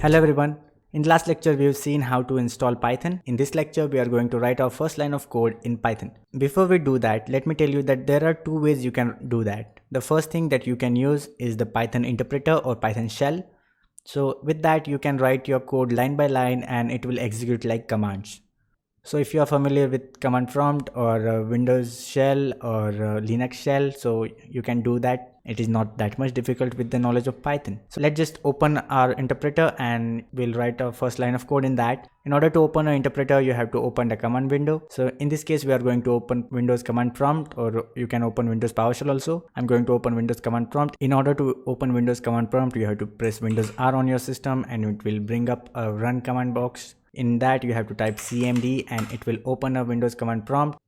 Hello everyone. In the last lecture, we have seen how to install Python. In this lecture, we are going to write our first line of code in Python. Before we do that, let me tell you that there are two ways you can do that. The first thing that you can use is the Python interpreter or Python shell. So with that, you can write your code line by line and it will execute like commands. So if you are familiar with command prompt or Windows shell or Linux shell, so you can do that. It is not that much difficult with the knowledge of Python. So let's just open our interpreter and we'll write our first line of code in that. In order to open an interpreter, you have to open the command window. So in this case, we are going to open Windows command prompt, or you can open Windows PowerShell also. I'm going to open Windows command prompt. In order to open Windows command prompt, you have to press Windows R on your system and it will bring up a run command box. In that you have to type cmd and it will open a Windows command prompt.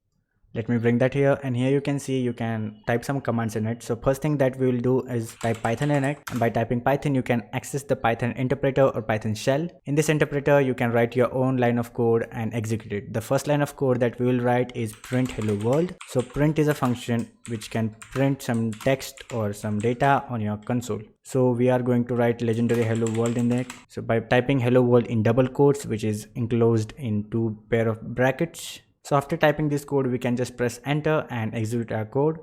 Let me bring that here, and here you can see you can type some commands in it. So first thing that we will do is type Python in it, and by typing Python you can access the Python interpreter or Python shell. In this interpreter you can write your own line of code and execute it. The first line of code that we will write is print hello world. So print is a function which can print some text or some data on your console. So we are going to write legendary hello world in it. So by typing hello world in double quotes, which is enclosed in two pair of brackets. So after typing this code, we can just press enter and execute our code.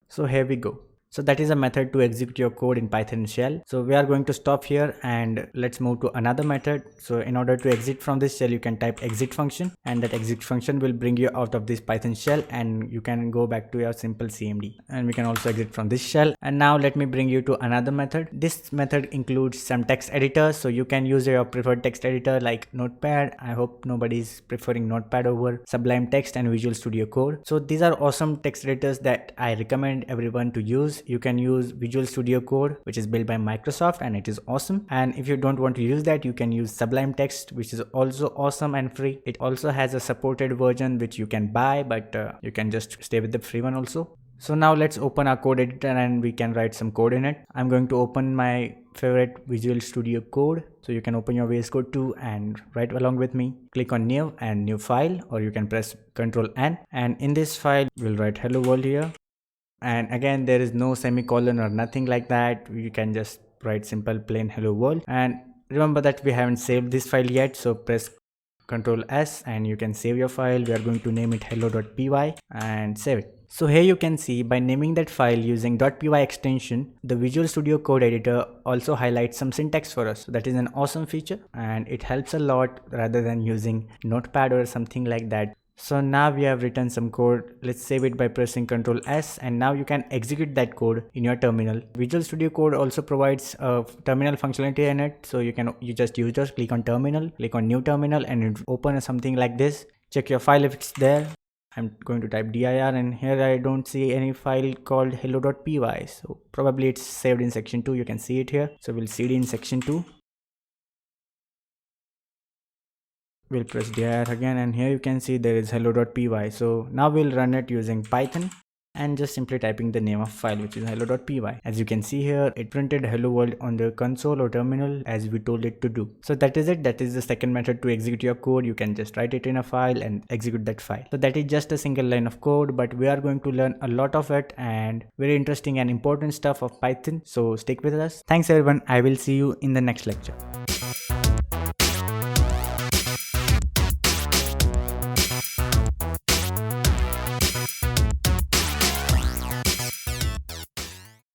So here we go. So that is a method to execute your code in Python shell. So we are going to stop here and let's move to another method. So in order to exit from this shell, you can type exit function, and that exit function will bring you out of this Python shell and you can go back to your simple CMD. And we can also exit from this shell. And now let me bring you to another method. This method includes some text editors. So you can use your preferred text editor like Notepad. I hope nobody's preferring Notepad over Sublime Text and Visual Studio Code. So these are awesome text editors that I recommend everyone to use. You can use Visual Studio Code, which is built by Microsoft, and it is awesome. And if you don't want to use that, you can use Sublime Text, which is also awesome and free. It also has a supported version which you can buy, but you can just stay with the free one also. So now let's open our code editor and we can write some code in it. I'm going to open my favorite Visual Studio Code. So you can open your VS Code too and write along with me. Click on new and new file, or you can press Ctrl N, and in this file we'll write hello world here. And again, there is no semicolon or nothing like that. You can just write simple plain hello world. And remember that we haven't saved this file yet, so press Ctrl S and you can save your file. We are going to name it hello.py and save it. So here you can see, by naming that file using .py extension, the Visual Studio Code editor also highlights some syntax for us. So that is an awesome feature and it helps a lot rather than using Notepad or something like that. So now we have written some code. Let's save it by pressing Ctrl S, and now you can execute that code in your terminal. Visual Studio Code also provides a terminal functionality in it. So you just click on terminal, click on new terminal, and it will open something like this. Check your file if it's there. I'm going to type dir, and here I don't see any file called hello.py. So probably it's saved in section 2. You can see it here. So we'll cd in section 2. We'll press dir again, and here you can see there is hello.py. So now we'll run it using Python and just simply typing the name of file, which is hello.py. As you can see here, it printed hello world on the console or terminal as we told it to do. So that is it. That is the second method to execute your code. You can just write it in a file and execute that file. So that is just a single line of code, but we are going to learn a lot of it and very interesting and important stuff of Python. So stick with us. Thanks everyone. I will see you in the next lecture.